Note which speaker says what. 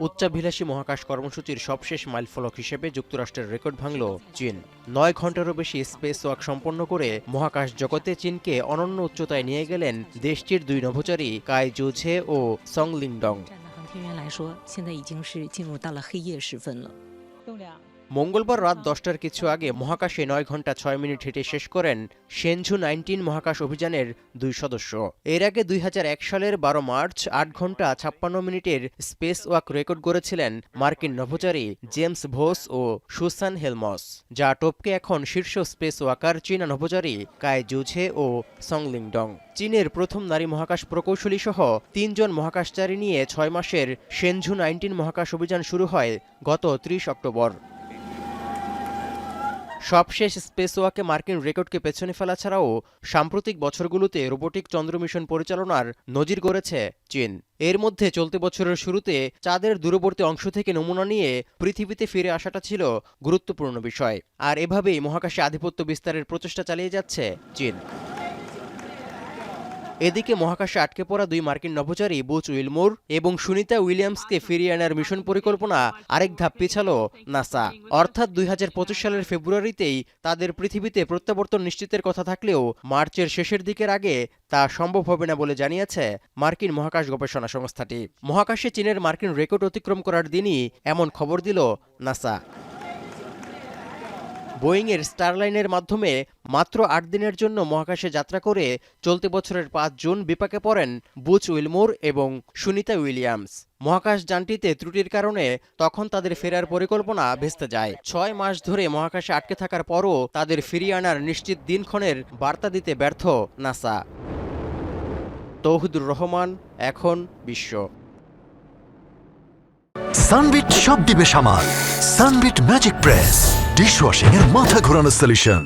Speaker 1: উচ্চাভিলাষী মহাকাশ কর্মসূচির সবশেষ মাইলফলক হিসেবে যুক্তরাষ্ট্রের রেকর্ড ভাঙল চীন। ৯ ঘন্টারও বেশি স্পেস ওয়াক সম্পন্ন করে মহাকাশ জগতে চীনকে অনন্য উচ্চতায় নিয়ে গেলেন দেশটির দুই নভোচারী কাই জু-ঝে ও সং লিংডং।
Speaker 2: 航天员来说，现在已经是进入到了黑夜时分了。
Speaker 1: মঙ্গলবার রাত 10টার কিছু আগে মহাকাশে ৯ ঘন্টা ৬ মিনিট হেঁটে শেষ করেন শেনঝু 19 মহাকাশ অভিযানের দুই সদস্য। এর আগে ২০০১ সালের ১২ মার্চ ৮ ঘন্টা ৫৬ মিনিটের স্পেস ওয়াক রেকর্ড গড়েছিলেন মার্কিন নভোচারী জেমস ভোস ও সুসান হেলমস, যা টপকে এখন শীর্ষ স্পেস ওয়াকার চীনা নভোচারী কাই জু-ঝে ও সং লিংডং। চীনের প্রথম নারী মহাকাশ প্রকৌশলী সহ ৩ জন মহাকাশচারী নিয়ে ৬ মাসের শেনঝু 19 মহাকাশ অভিযান শুরু হয় গত ৩০ অক্টোবর। সবশেষ স্পেসওয়াকে মার্কিন রেকর্ডকে পেছনে ফেলা ছাড়াও সাম্প্রতিক বছরগুলোতে রোবোটিক চন্দ্র মিশন পরিচালনার নজির গড়েছে চীন। এর মধ্যে চলতি বছরের শুরুতে চাঁদের দূরবর্তী অংশ থেকে নমুনা নিয়ে পৃথিবীতে ফিরে আসাটা ছিল গুরুত্বপূর্ণ বিষয়। আর এভাবেই মহাকাশে আধিপত্য বিস্তারের প্রচেষ্টা চালিয়ে যাচ্ছে চীন। এদিকে মহাকাশে আটকে পড়া দুই মার্কিন নভোচারী বুচ উইলমোর এবং সুনিতা উইলিয়ামসকে ফিরিয়ে আনার মিশন পরিকল্পনা আরেক ধাপ পিছালো নাসা। অর্থাৎ ২০২৫ সালের ফেব্রুয়ারিতেই তাদের পৃথিবীতে প্রত্যাবর্তন নিশ্চিতের কথা থাকলেও মার্চের শেষের দিকের আগে তা সম্ভব হবে না বলে জানিয়েছে মার্কিন মহাকাশ গবেষণা সংস্থাটি। মহাকাশে চীনের মার্কিন রেকর্ড অতিক্রম করার দিনই এমন খবর দিল নাসা। বোয়িংয়ের স্টারলাইনের মাধ্যমে মাত্র ৮ দিনের জন্য মহাকাশে যাত্রা করে চলতি বছরের ৫ জুন বিপাকে পড়েন বুচ উইলমোর এবং সুনিতা উইলিয়ামস। মহাকাশ যানটিতে ত্রুটির কারণে তখন তাদের ফেরার পরিকল্পনা ভেস্তে যায়। ৬ মাস ধরে মহাকাশে আটকে থাকার পরও তাদের ফিরিয়ে আনার নিশ্চিত দিনক্ষণের বার্তা দিতে ব্যর্থ নাসা। তৌহিদুর রহমান, এখন বিশ্ব।
Speaker 3: সানবিট সব দিবে সামাল। সানবিট ম্যাজিক প্রেস ডিশওয়াশিং এর মাথা ঘোরানো সলিউশন।